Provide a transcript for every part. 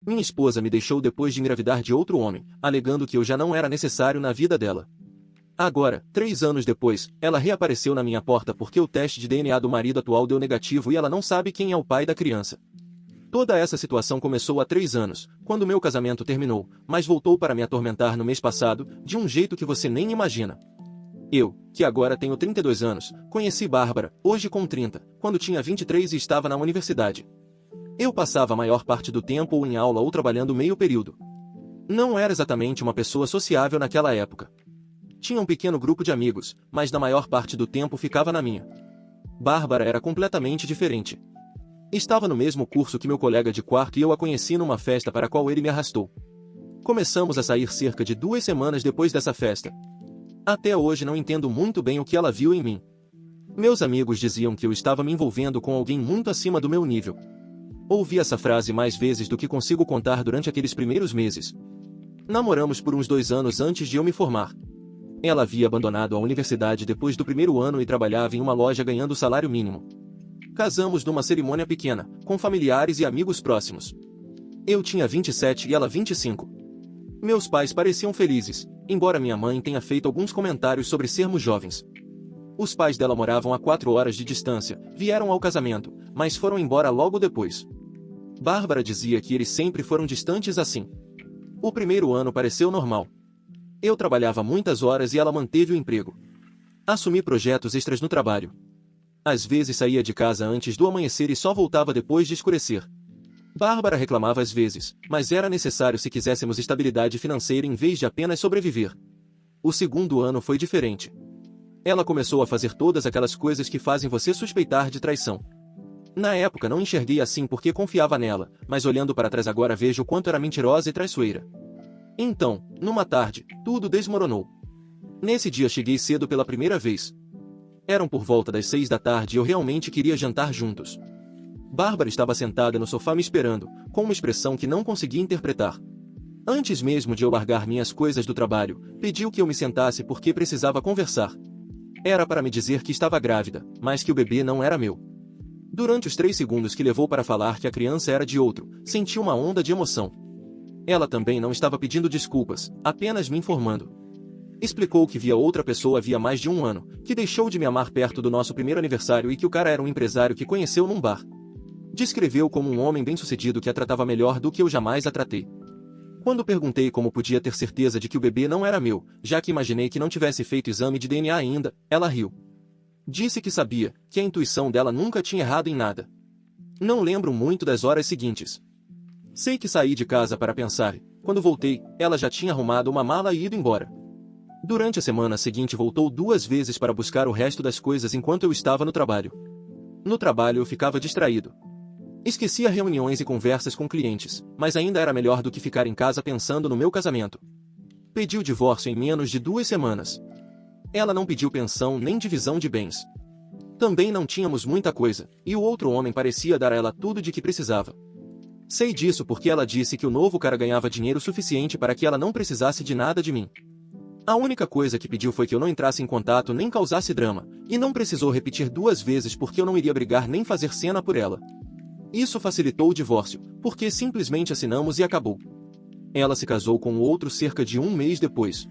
Minha esposa me deixou depois de engravidar de outro homem, alegando que eu já não era necessário na vida dela. Agora, 3 anos depois, ela reapareceu na minha porta porque o teste de DNA do marido atual deu negativo e ela não sabe quem é o pai da criança. Toda essa situação começou há 3 anos, quando meu casamento terminou, mas voltou para me atormentar no mês passado, de um jeito que você nem imagina. Eu, que agora tenho 32 anos, conheci Bárbara, hoje com 30, quando tinha 23 e estava na universidade. Eu passava a maior parte do tempo ou em aula ou trabalhando meio período. Não era exatamente uma pessoa sociável naquela época. Tinha um pequeno grupo de amigos, mas na maior parte do tempo ficava na minha. Bárbara era completamente diferente. Estava no mesmo curso que meu colega de quarto e eu a conheci numa festa para a qual ele me arrastou. Começamos a sair cerca de 2 semanas depois dessa festa. Até hoje não entendo muito bem o que ela viu em mim. Meus amigos diziam que eu estava me envolvendo com alguém muito acima do meu nível. Ouvi essa frase mais vezes do que consigo contar durante aqueles primeiros meses. Namoramos por uns 2 anos antes de eu me formar. Ela havia abandonado a universidade depois do primeiro ano e trabalhava em uma loja ganhando salário mínimo. Casamos numa cerimônia pequena, com familiares e amigos próximos. Eu tinha 27 e ela 25. Meus pais pareciam felizes, embora minha mãe tenha feito alguns comentários sobre sermos jovens. Os pais dela moravam a 4 horas de distância, vieram ao casamento, mas foram embora logo depois. Bárbara dizia que eles sempre foram distantes assim. O primeiro ano pareceu normal. Eu trabalhava muitas horas e ela manteve o emprego. Assumi projetos extras no trabalho. Às vezes saía de casa antes do amanhecer e só voltava depois de escurecer. Bárbara reclamava às vezes, mas era necessário se quiséssemos estabilidade financeira em vez de apenas sobreviver. O segundo ano foi diferente. Ela começou a fazer todas aquelas coisas que fazem você suspeitar de traição. Na época não enxerguei assim porque confiava nela, mas olhando para trás agora vejo o quanto era mentirosa e traiçoeira. Então, numa tarde, tudo desmoronou. Nesse dia cheguei cedo pela primeira vez. Eram por volta das 6 da tarde e eu realmente queria jantar juntos. Bárbara estava sentada no sofá me esperando, com uma expressão que não conseguia interpretar. Antes mesmo de eu largar minhas coisas do trabalho, pediu que eu me sentasse porque precisava conversar. Era para me dizer que estava grávida, mas que o bebê não era meu. Durante os 3 segundos que levou para falar que a criança era de outro, senti uma onda de emoção. Ela também não estava pedindo desculpas, apenas me informando. Explicou que via outra pessoa havia mais de 1 ano, que deixou de me amar perto do nosso primeiro aniversário e que o cara era um empresário que conheceu num bar. Descreveu como um homem bem-sucedido que a tratava melhor do que eu jamais a tratei. Quando perguntei como podia ter certeza de que o bebê não era meu, já que imaginei que não tivesse feito exame de DNA ainda, ela riu. Disse que sabia, que a intuição dela nunca tinha errado em nada. Não lembro muito das horas seguintes. Sei que saí de casa para pensar, quando voltei, ela já tinha arrumado uma mala e ido embora. Durante a semana seguinte voltou 2 vezes para buscar o resto das coisas enquanto eu estava no trabalho. No trabalho eu ficava distraído. Esquecia reuniões e conversas com clientes, mas ainda era melhor do que ficar em casa pensando no meu casamento. Pedi o divórcio em menos de 2 semanas. Ela não pediu pensão nem divisão de bens. Também não tínhamos muita coisa, e o outro homem parecia dar a ela tudo de que precisava. Sei disso porque ela disse que o novo cara ganhava dinheiro suficiente para que ela não precisasse de nada de mim. A única coisa que pediu foi que eu não entrasse em contato nem causasse drama, e não precisou repetir 2 vezes porque eu não iria brigar nem fazer cena por ela. Isso facilitou o divórcio, porque simplesmente assinamos e acabou. Ela se casou com o outro cerca de 1 mês depois.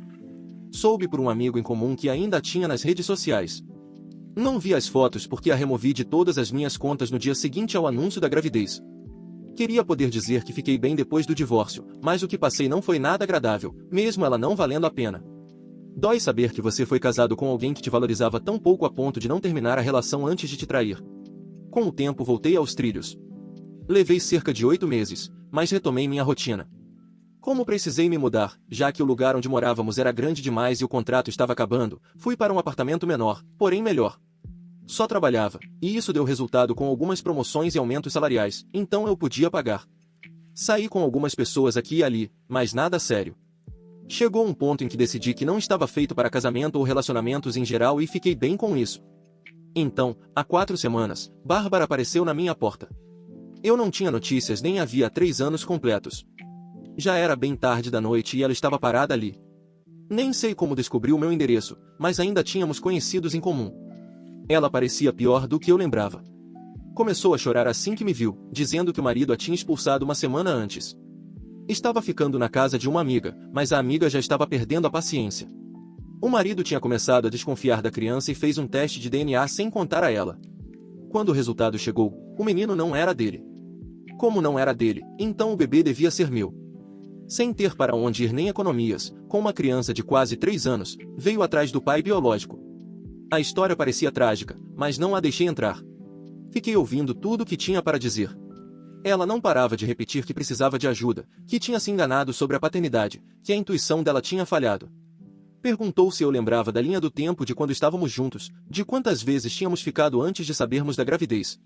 Soube por um amigo em comum que ainda a tinha nas redes sociais. Não vi as fotos porque a removi de todas as minhas contas no dia seguinte ao anúncio da gravidez. Queria poder dizer que fiquei bem depois do divórcio, mas o que passei não foi nada agradável, mesmo ela não valendo a pena. Dói saber que você foi casado com alguém que te valorizava tão pouco a ponto de não terminar a relação antes de te trair. Com o tempo voltei aos trilhos. Levei cerca de 8 meses, mas retomei minha rotina. Como precisei me mudar, já que o lugar onde morávamos era grande demais e o contrato estava acabando, fui para um apartamento menor, porém melhor. Só trabalhava, e isso deu resultado com algumas promoções e aumentos salariais, então eu podia pagar. Saí com algumas pessoas aqui e ali, mas nada sério. Chegou um ponto em que decidi que não estava feito para casamento ou relacionamentos em geral e fiquei bem com isso. Então, há 4 semanas, Bárbara apareceu na minha porta. Eu não tinha notícias nem havia 3 anos completos. Já era bem tarde da noite e ela estava parada ali. Nem sei como descobriu meu endereço, mas ainda tínhamos conhecidos em comum. Ela parecia pior do que eu lembrava. Começou a chorar assim que me viu, dizendo que o marido a tinha expulsado uma semana antes. Estava ficando na casa de uma amiga, mas a amiga já estava perdendo a paciência. O marido tinha começado a desconfiar da criança e fez um teste de DNA sem contar a ela. Quando o resultado chegou, o menino não era dele. Como não era dele, então o bebê devia ser meu. Sem ter para onde ir nem economias, com uma criança de quase 3 anos, veio atrás do pai biológico. A história parecia trágica, mas não a deixei entrar. Fiquei ouvindo tudo o que tinha para dizer. Ela não parava de repetir que precisava de ajuda, que tinha se enganado sobre a paternidade, que a intuição dela tinha falhado. Perguntou se eu lembrava da linha do tempo de quando estávamos juntos, de quantas vezes tínhamos ficado antes de sabermos da gravidez.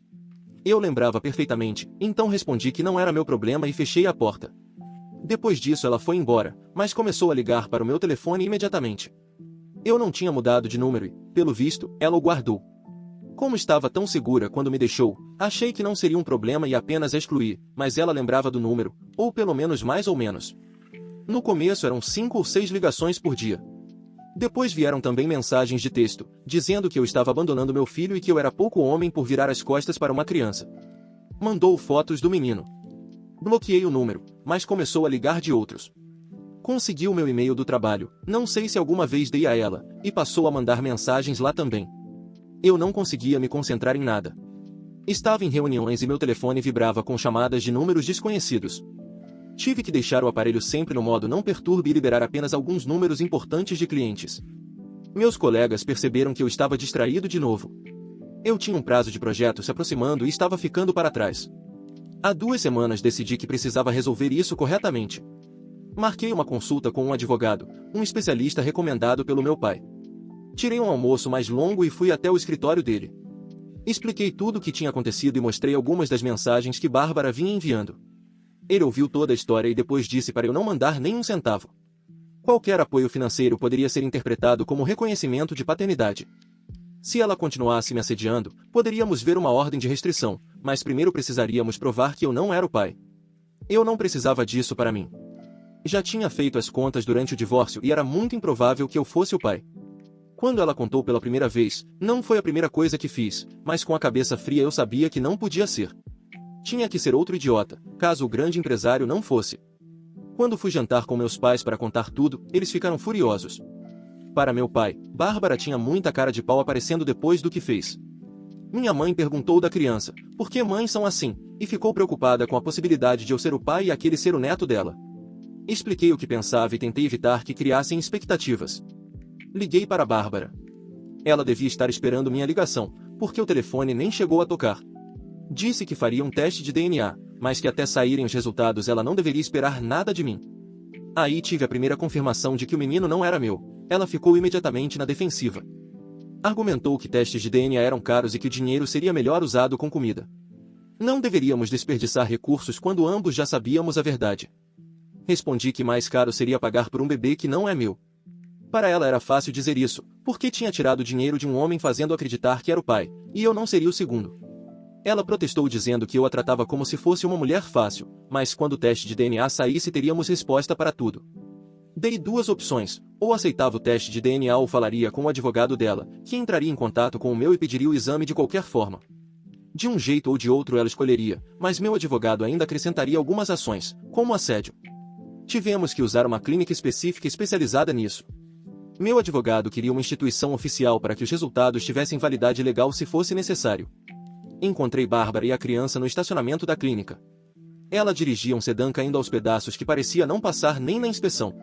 Eu lembrava perfeitamente, então respondi que não era meu problema e fechei a porta. Depois disso ela foi embora, mas começou a ligar para o meu telefone imediatamente. Eu não tinha mudado de número e, pelo visto, ela o guardou. Como estava tão segura quando me deixou, achei que não seria um problema e apenas a excluí, mas ela lembrava do número, ou pelo menos mais ou menos. No começo eram 5 ou 6 ligações por dia. Depois vieram também mensagens de texto, dizendo que eu estava abandonando meu filho e que eu era pouco homem por virar as costas para uma criança. Mandou fotos do menino. Bloqueei o número, mas começou a ligar de outros. Conseguiu meu e-mail do trabalho, não sei se alguma vez dei a ela, e passou a mandar mensagens lá também. Eu não conseguia me concentrar em nada. Estava em reuniões e meu telefone vibrava com chamadas de números desconhecidos. Tive que deixar o aparelho sempre no modo não perturbe e liberar apenas alguns números importantes de clientes. Meus colegas perceberam que eu estava distraído de novo. Eu tinha um prazo de projeto se aproximando e estava ficando para trás. Há 2 semanas decidi que precisava resolver isso corretamente. Marquei uma consulta com um advogado, um especialista recomendado pelo meu pai. Tirei um almoço mais longo e fui até o escritório dele. Expliquei tudo o que tinha acontecido e mostrei algumas das mensagens que Bárbara vinha enviando. Ele ouviu toda a história e depois disse para eu não mandar nem um centavo. Qualquer apoio financeiro poderia ser interpretado como reconhecimento de paternidade. Se ela continuasse me assediando, poderíamos ver uma ordem de restrição, mas primeiro precisaríamos provar que eu não era o pai. Eu não precisava disso para mim. Já tinha feito as contas durante o divórcio e era muito improvável que eu fosse o pai. Quando ela contou pela primeira vez, não foi a primeira coisa que fiz, mas com a cabeça fria eu sabia que não podia ser. Tinha que ser outro idiota, caso o grande empresário não fosse. Quando fui jantar com meus pais para contar tudo, eles ficaram furiosos. Para meu pai, Bárbara tinha muita cara de pau aparecendo depois do que fez. Minha mãe perguntou da criança, por que mães são assim, e ficou preocupada com a possibilidade de eu ser o pai e aquele ser o neto dela. Expliquei o que pensava e tentei evitar que criassem expectativas. Liguei para Bárbara. Ela devia estar esperando minha ligação, porque o telefone nem chegou a tocar. Disse que faria um teste de DNA, mas que até saírem os resultados ela não deveria esperar nada de mim. Aí tive a primeira confirmação de que o menino não era meu. Ela ficou imediatamente na defensiva. Argumentou que testes de DNA eram caros e que o dinheiro seria melhor usado com comida. Não deveríamos desperdiçar recursos quando ambos já sabíamos a verdade. Respondi que mais caro seria pagar por um bebê que não é meu. Para ela era fácil dizer isso, porque tinha tirado o dinheiro de um homem fazendo acreditar que era o pai, e eu não seria o segundo. Ela protestou dizendo que eu a tratava como se fosse uma mulher fácil, mas quando o teste de DNA saísse teríamos resposta para tudo. Dei 2 opções, ou aceitava o teste de DNA ou falaria com o advogado dela, que entraria em contato com o meu e pediria o exame de qualquer forma. De um jeito ou de outro ela escolheria, mas meu advogado ainda acrescentaria algumas ações, como assédio. Tivemos que usar uma clínica específica especializada nisso. Meu advogado queria uma instituição oficial para que os resultados tivessem validade legal se fosse necessário. Encontrei Bárbara e a criança no estacionamento da clínica. Ela dirigia um sedã caindo aos pedaços que parecia não passar nem na inspeção.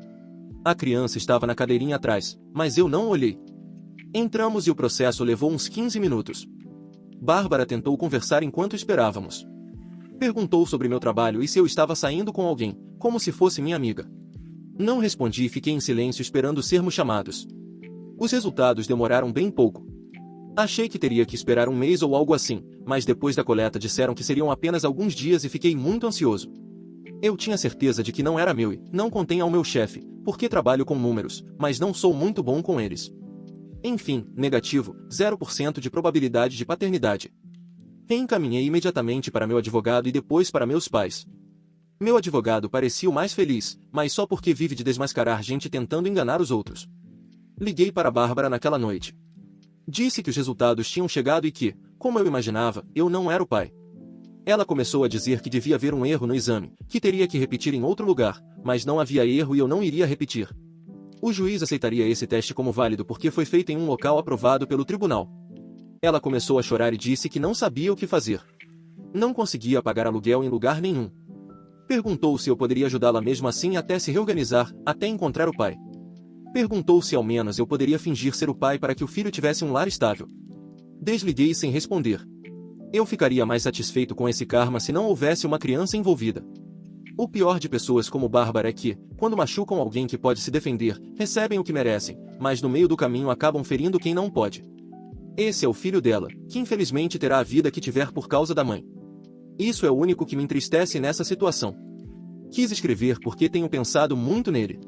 A criança estava na cadeirinha atrás, mas eu não olhei. Entramos e o processo levou uns 15 minutos. Bárbara tentou conversar enquanto esperávamos. Perguntou sobre meu trabalho e se eu estava saindo com alguém, como se fosse minha amiga. Não respondi e fiquei em silêncio esperando sermos chamados. Os resultados demoraram bem pouco. Achei que teria que esperar um mês ou algo assim, mas depois da coleta disseram que seriam apenas alguns dias e fiquei muito ansioso. Eu tinha certeza de que não era meu e não contei ao meu chefe, porque trabalho com números, mas não sou muito bom com eles. Enfim, negativo, 0% de probabilidade de paternidade. Reencaminhei imediatamente para meu advogado e depois para meus pais. Meu advogado parecia o mais feliz, mas só porque vive de desmascarar gente tentando enganar os outros. Liguei para Bárbara naquela noite. Disse que os resultados tinham chegado e que, como eu imaginava, eu não era o pai. Ela começou a dizer que devia haver um erro no exame, que teria que repetir em outro lugar, mas não havia erro e eu não iria repetir. O juiz aceitaria esse teste como válido porque foi feito em um local aprovado pelo tribunal. Ela começou a chorar e disse que não sabia o que fazer. Não conseguia pagar aluguel em lugar nenhum. Perguntou se eu poderia ajudá-la mesmo assim até se reorganizar, até encontrar o pai. Perguntou se ao menos eu poderia fingir ser o pai para que o filho tivesse um lar estável. Desliguei sem responder. Eu ficaria mais satisfeito com esse karma se não houvesse uma criança envolvida. O pior de pessoas como Bárbara é que, quando machucam alguém que pode se defender, recebem o que merecem, mas no meio do caminho acabam ferindo quem não pode. Esse é o filho dela, que infelizmente terá a vida que tiver por causa da mãe. Isso é o único que me entristece nessa situação. Quis escrever porque tenho pensado muito nele.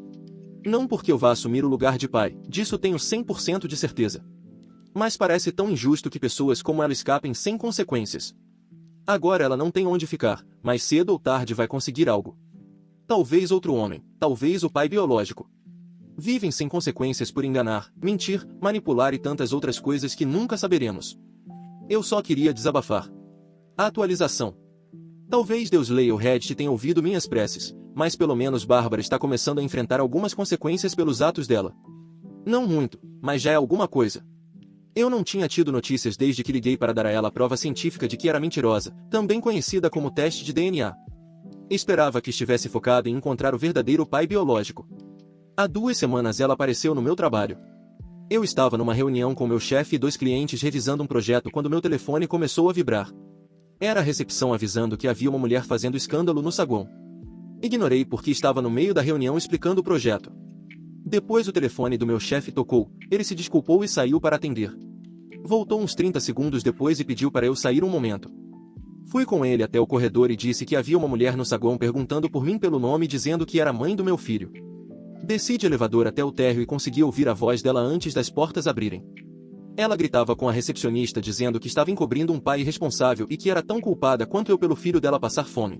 Não porque eu vá assumir o lugar de pai, disso tenho 100% de certeza. Mas parece tão injusto que pessoas como ela escapem sem consequências. Agora ela não tem onde ficar, mas cedo ou tarde vai conseguir algo. Talvez outro homem, talvez o pai biológico. Vivem sem consequências por enganar, mentir, manipular e tantas outras coisas que nunca saberemos. Eu só queria desabafar. Atualização. Talvez Deus leia o Reddit e tenha ouvido minhas preces, mas pelo menos Bárbara está começando a enfrentar algumas consequências pelos atos dela. Não muito, mas já é alguma coisa. Eu não tinha tido notícias desde que liguei para dar a ela a prova científica de que era mentirosa, também conhecida como teste de DNA. Esperava que estivesse focada em encontrar o verdadeiro pai biológico. Há 2 semanas ela apareceu no meu trabalho. Eu estava numa reunião com meu chefe e 2 clientes revisando um projeto quando meu telefone começou a vibrar. Era a recepção avisando que havia uma mulher fazendo escândalo no saguão. Ignorei porque estava no meio da reunião explicando o projeto. Depois o telefone do meu chefe tocou, ele se desculpou e saiu para atender. Voltou uns 30 segundos depois e pediu para eu sair um momento. Fui com ele até o corredor e disse que havia uma mulher no saguão perguntando por mim pelo nome dizendo que era mãe do meu filho. Desci de elevador até o térreo e consegui ouvir a voz dela antes das portas abrirem. Ela gritava com a recepcionista dizendo que estava encobrindo um pai irresponsável e que era tão culpada quanto eu pelo filho dela passar fome.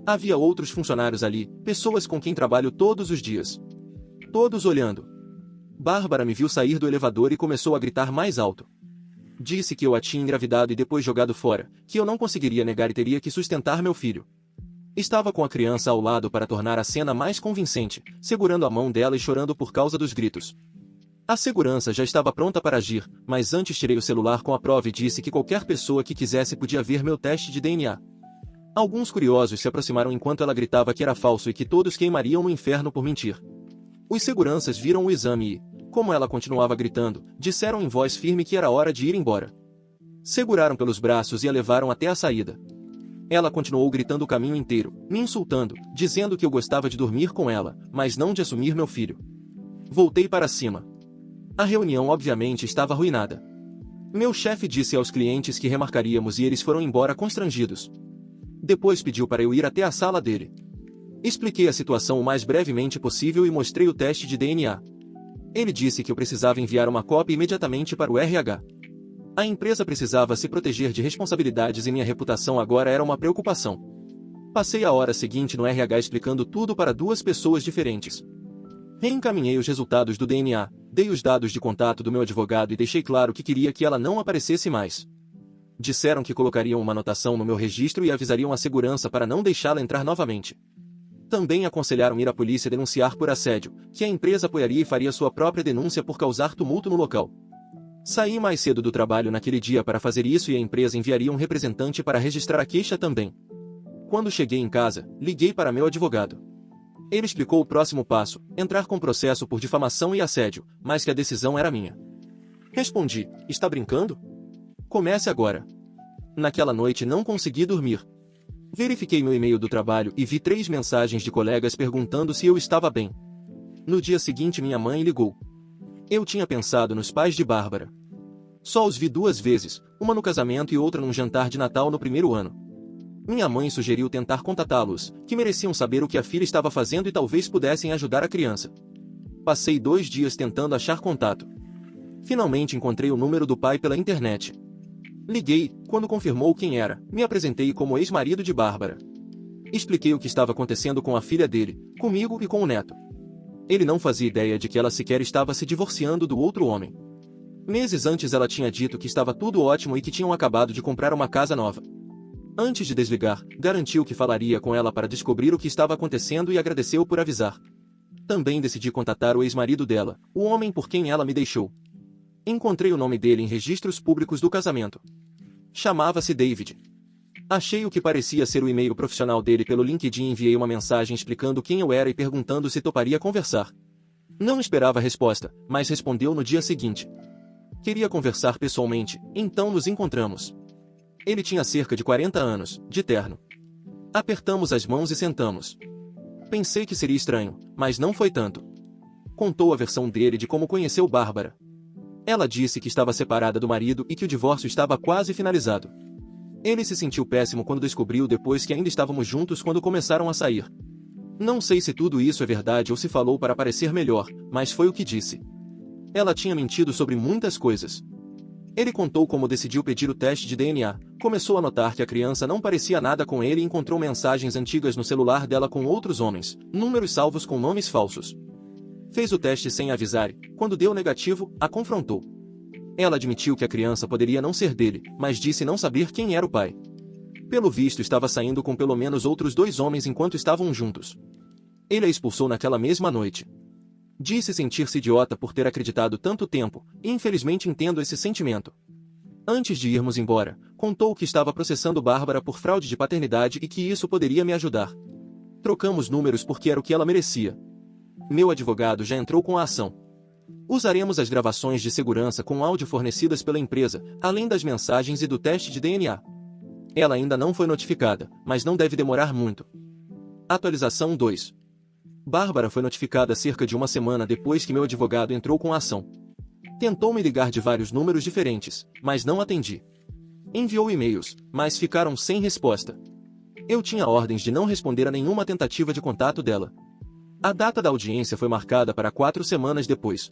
Havia outros funcionários ali, pessoas com quem trabalho todos os dias. Todos olhando. Bárbara me viu sair do elevador e começou a gritar mais alto. Disse que eu a tinha engravidado e depois jogado fora, que eu não conseguiria negar e teria que sustentar meu filho. Estava com a criança ao lado para tornar a cena mais convincente, segurando a mão dela e chorando por causa dos gritos. A segurança já estava pronta para agir, mas antes tirei o celular com a prova e disse que qualquer pessoa que quisesse podia ver meu teste de DNA. Alguns curiosos se aproximaram enquanto ela gritava que era falso e que todos queimariam no inferno por mentir. Os seguranças viram o exame e, como ela continuava gritando, disseram em voz firme que era hora de ir embora. Seguraram pelos braços e a levaram até a saída. Ela continuou gritando o caminho inteiro, me insultando, dizendo que eu gostava de dormir com ela, mas não de assumir meu filho. Voltei para cima. A reunião obviamente estava arruinada. Meu chefe disse aos clientes que remarcaríamos e eles foram embora constrangidos. Depois pediu para eu ir até a sala dele. Expliquei a situação o mais brevemente possível e mostrei o teste de DNA. Ele disse que eu precisava enviar uma cópia imediatamente para o RH. A empresa precisava se proteger de responsabilidades e minha reputação agora era uma preocupação. Passei a hora seguinte no RH explicando tudo para 2 pessoas diferentes. Reencaminhei os resultados do DNA, dei os dados de contato do meu advogado e deixei claro que queria que ela não aparecesse mais. Disseram que colocariam uma anotação no meu registro e avisariam a segurança para não deixá-la entrar novamente. Também aconselharam ir à polícia denunciar por assédio, que a empresa apoiaria e faria sua própria denúncia por causar tumulto no local. Saí mais cedo do trabalho naquele dia para fazer isso e a empresa enviaria um representante para registrar a queixa também. Quando cheguei em casa, liguei para meu advogado. Ele explicou o próximo passo, entrar com processo por difamação e assédio, mas que a decisão era minha. Respondi, está brincando? Comece agora. Naquela noite não consegui dormir. Verifiquei meu e-mail do trabalho e vi 3 mensagens de colegas perguntando se eu estava bem. No dia seguinte minha mãe ligou. Eu tinha pensado nos pais de Bárbara. Só os vi 2 vezes, uma no casamento e outra num jantar de Natal no primeiro ano. Minha mãe sugeriu tentar contatá-los, que mereciam saber o que a filha estava fazendo e talvez pudessem ajudar a criança. Passei 2 dias tentando achar contato. Finalmente encontrei o número do pai pela internet. Liguei, quando confirmou quem era, me apresentei como ex-marido de Bárbara. Expliquei o que estava acontecendo com a filha dele, comigo e com o neto. Ele não fazia ideia de que ela sequer estava se divorciando do outro homem. Meses antes ela tinha dito que estava tudo ótimo e que tinham acabado de comprar uma casa nova. Antes de desligar, garantiu que falaria com ela para descobrir o que estava acontecendo e agradeceu por avisar. Também decidi contatar o ex-marido dela, o homem por quem ela me deixou. Encontrei o nome dele em registros públicos do casamento. Chamava-se David. Achei o que parecia ser o e-mail profissional dele pelo LinkedIn e enviei uma mensagem explicando quem eu era e perguntando se toparia conversar. Não esperava resposta, mas respondeu no dia seguinte. Queria conversar pessoalmente, então nos encontramos. Ele tinha cerca de 40 anos, de terno. Apertamos as mãos e sentamos. Pensei que seria estranho, mas não foi tanto. Contou a versão dele de como conheceu Bárbara. Ela disse que estava separada do marido e que o divórcio estava quase finalizado. Ele se sentiu péssimo quando descobriu depois que ainda estávamos juntos quando começaram a sair. Não sei se tudo isso é verdade ou se falou para parecer melhor, mas foi o que disse. Ela tinha mentido sobre muitas coisas. Ele contou como decidiu pedir o teste de DNA, começou a notar que a criança não parecia nada com ele e encontrou mensagens antigas no celular dela com outros homens, números salvos com nomes falsos. Fez o teste sem avisar e, quando deu negativo, a confrontou. Ela admitiu que a criança poderia não ser dele, mas disse não saber quem era o pai. Pelo visto estava saindo com pelo menos outros 2 homens enquanto estavam juntos. Ele a expulsou naquela mesma noite. Disse sentir-se idiota por ter acreditado tanto tempo, e infelizmente entendo esse sentimento. Antes de irmos embora, contou que estava processando Bárbara por fraude de paternidade e que isso poderia me ajudar. Trocamos números porque era o que ela merecia. Meu advogado já entrou com a ação. Usaremos as gravações de segurança com áudio fornecidas pela empresa, além das mensagens e do teste de DNA. Ela ainda não foi notificada, mas não deve demorar muito. Atualização 2. Bárbara foi notificada cerca de uma semana depois que meu advogado entrou com a ação. Tentou me ligar de vários números diferentes, mas não atendi. Enviou e-mails, mas ficaram sem resposta. Eu tinha ordens de não responder a nenhuma tentativa de contato dela. A data da audiência foi marcada para 4 semanas depois.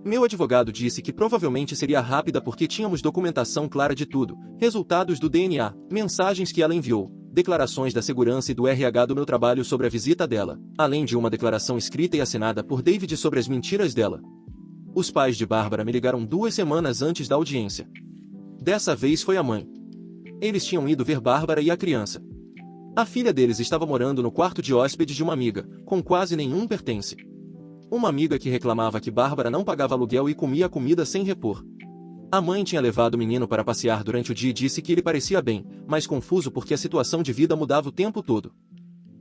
Meu advogado disse que provavelmente seria rápida porque tínhamos documentação clara de tudo, resultados do DNA, mensagens que ela enviou, declarações da segurança e do RH do meu trabalho sobre a visita dela, além de uma declaração escrita e assinada por David sobre as mentiras dela. Os pais de Bárbara me ligaram 2 semanas antes da audiência. Dessa vez foi a mãe. Eles tinham ido ver Bárbara e a criança. A filha deles estava morando no quarto de hóspedes de uma amiga, com quase nenhum pertence. Uma amiga que reclamava que Bárbara não pagava aluguel e comia comida sem repor. A mãe tinha levado o menino para passear durante o dia e disse que ele parecia bem, mas confuso porque a situação de vida mudava o tempo todo.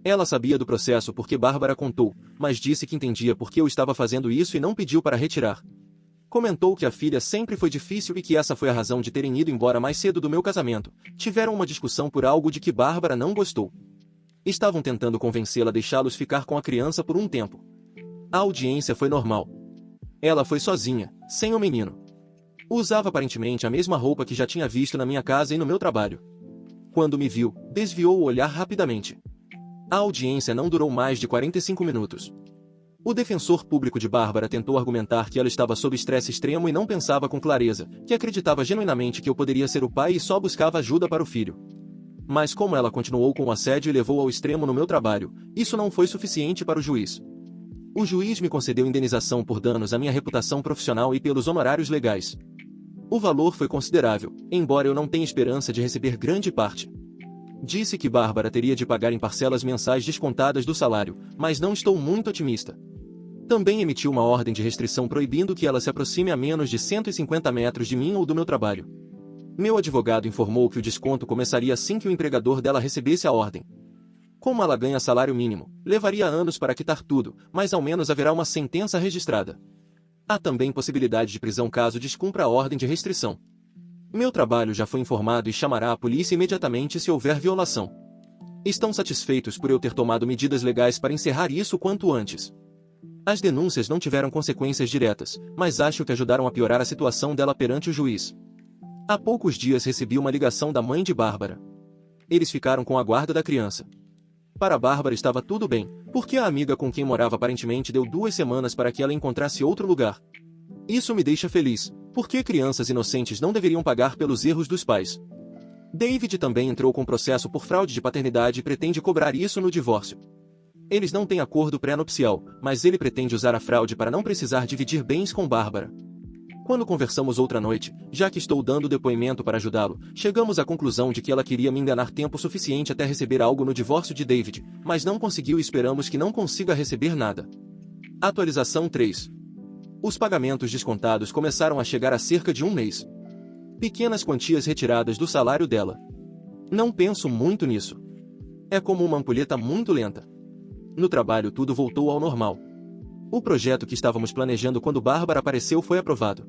Ela sabia do processo porque Bárbara contou, mas disse que entendia porque eu estava fazendo isso e não pediu para retirar. Comentou que a filha sempre foi difícil e que essa foi a razão de terem ido embora mais cedo do meu casamento. Tiveram uma discussão por algo de que Bárbara não gostou. Estavam tentando convencê-la a deixá-los ficar com a criança por um tempo. A audiência foi normal. Ela foi sozinha, sem o menino. Usava aparentemente a mesma roupa que já tinha visto na minha casa e no meu trabalho. Quando me viu, desviou o olhar rapidamente. A audiência não durou mais de 45 minutos. O defensor público de Bárbara tentou argumentar que ela estava sob estresse extremo e não pensava com clareza, que acreditava genuinamente que eu poderia ser o pai e só buscava ajuda para o filho. Mas como ela continuou com o assédio e levou ao extremo no meu trabalho, isso não foi suficiente para o juiz. O juiz me concedeu indenização por danos à minha reputação profissional e pelos honorários legais. O valor foi considerável, embora eu não tenha esperança de receber grande parte. Disse que Bárbara teria de pagar em parcelas mensais descontadas do salário, mas não estou muito otimista. Também emitiu uma ordem de restrição proibindo que ela se aproxime a menos de 150 metros de mim ou do meu trabalho. Meu advogado informou que o desconto começaria assim que o empregador dela recebesse a ordem. Como ela ganha salário mínimo, levaria anos para quitar tudo, mas ao menos haverá uma sentença registrada. Há também possibilidade de prisão caso descumpra a ordem de restrição. Meu trabalho já foi informado e chamará a polícia imediatamente se houver violação. Estão satisfeitos por eu ter tomado medidas legais para encerrar isso quanto antes. As denúncias não tiveram consequências diretas, mas acho que ajudaram a piorar a situação dela perante o juiz. Há poucos dias recebi uma ligação da mãe de Bárbara. Eles ficaram com a guarda da criança. Para Bárbara estava tudo bem, porque a amiga com quem morava aparentemente deu 2 semanas para que ela encontrasse outro lugar. Isso me deixa feliz, porque crianças inocentes não deveriam pagar pelos erros dos pais. David também entrou com processo por fraude de paternidade e pretende cobrar isso no divórcio. Eles não têm acordo pré-nupcial, mas ele pretende usar a fraude para não precisar dividir bens com Bárbara. Quando conversamos outra noite, já que estou dando depoimento para ajudá-lo, chegamos à conclusão de que ela queria me enganar tempo suficiente até receber algo no divórcio de David, mas não conseguiu e esperamos que não consiga receber nada. Atualização 3. Os pagamentos descontados começaram a chegar há cerca de um mês. Pequenas quantias retiradas do salário dela. Não penso muito nisso. É como uma ampulheta muito lenta. No trabalho tudo voltou ao normal. O projeto que estávamos planejando quando Bárbara apareceu foi aprovado.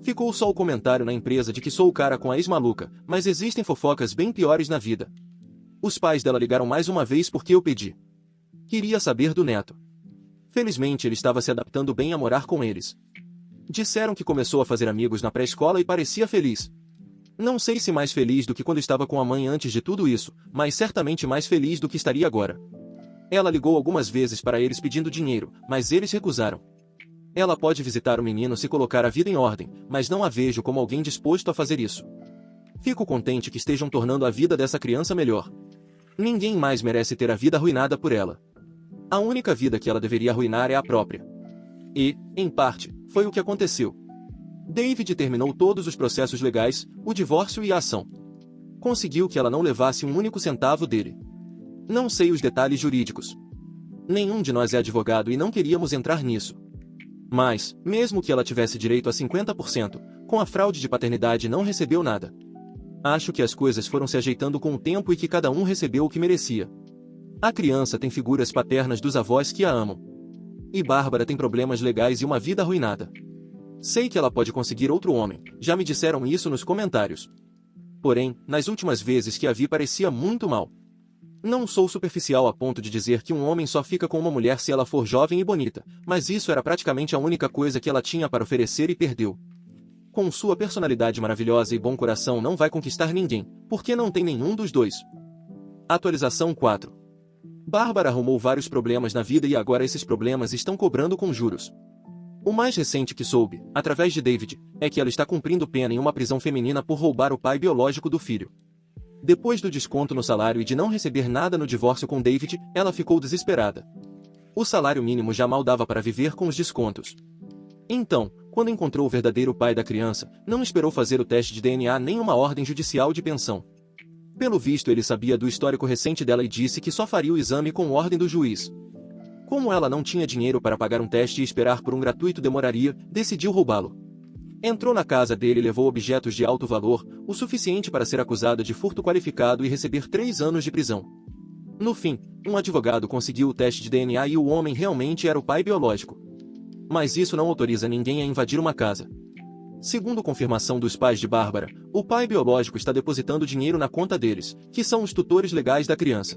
Ficou só o comentário na empresa de que sou o cara com a ex-maluca, mas existem fofocas bem piores na vida. Os pais dela ligaram mais uma vez porque eu pedi. Queria saber do neto. Felizmente ele estava se adaptando bem a morar com eles. Disseram que começou a fazer amigos na pré-escola e parecia feliz. Não sei se mais feliz do que quando estava com a mãe antes de tudo isso, mas certamente mais feliz do que estaria agora. Ela ligou algumas vezes para eles pedindo dinheiro, mas eles recusaram. Ela pode visitar o menino se colocar a vida em ordem, mas não a vejo como alguém disposto a fazer isso. Fico contente que estejam tornando a vida dessa criança melhor. Ninguém mais merece ter a vida arruinada por ela. A única vida que ela deveria arruinar é a própria. E, em parte, foi o que aconteceu. David terminou todos os processos legais, o divórcio e a ação. Conseguiu que ela não levasse um único centavo dele. Não sei os detalhes jurídicos. Nenhum de nós é advogado e não queríamos entrar nisso. Mas, mesmo que ela tivesse direito a 50%, com a fraude de paternidade não recebeu nada. Acho que as coisas foram se ajeitando com o tempo e que cada um recebeu o que merecia. A criança tem figuras paternas dos avós que a amam. E Bárbara tem problemas legais e uma vida arruinada. Sei que ela pode conseguir outro homem, já me disseram isso nos comentários. Porém, nas últimas vezes que a vi parecia muito mal. Não sou superficial a ponto de dizer que um homem só fica com uma mulher se ela for jovem e bonita, mas isso era praticamente a única coisa que ela tinha para oferecer e perdeu. Com sua personalidade maravilhosa e bom coração não vai conquistar ninguém, porque não tem nenhum dos dois. Atualização 4. Bárbara arrumou vários problemas na vida e agora esses problemas estão cobrando com juros. O mais recente que soube, através de David, é que ela está cumprindo pena em uma prisão feminina por roubar o pai biológico do filho. Depois do desconto no salário e de não receber nada no divórcio com David, ela ficou desesperada. O salário mínimo já mal dava para viver com os descontos. Então, quando encontrou o verdadeiro pai da criança, não esperou fazer o teste de DNA nem uma ordem judicial de pensão. Pelo visto ele sabia do histórico recente dela e disse que só faria o exame com ordem do juiz. Como ela não tinha dinheiro para pagar um teste e esperar por um gratuito demoraria, decidiu roubá-lo. Entrou na casa dele e levou objetos de alto valor, o suficiente para ser acusada de furto qualificado e receber 3 anos de prisão. No fim, um advogado conseguiu o teste de DNA e o homem realmente era o pai biológico. Mas isso não autoriza ninguém a invadir uma casa. Segundo confirmação dos pais de Bárbara, o pai biológico está depositando dinheiro na conta deles, que são os tutores legais da criança.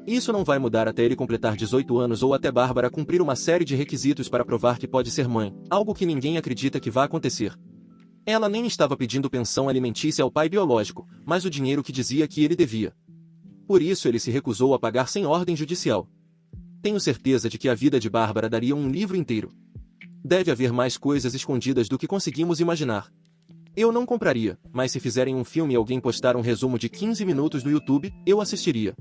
Isso não vai mudar até ele completar 18 anos ou até Bárbara cumprir uma série de requisitos para provar que pode ser mãe, algo que ninguém acredita que vá acontecer. Ela nem estava pedindo pensão alimentícia ao pai biológico, mas o dinheiro que dizia que ele devia. Por isso ele se recusou a pagar sem ordem judicial. Tenho certeza de que a vida de Bárbara daria um livro inteiro. Deve haver mais coisas escondidas do que conseguimos imaginar. Eu não compraria, mas se fizerem um filme e alguém postar um resumo de 15 minutos no YouTube, eu assistiria.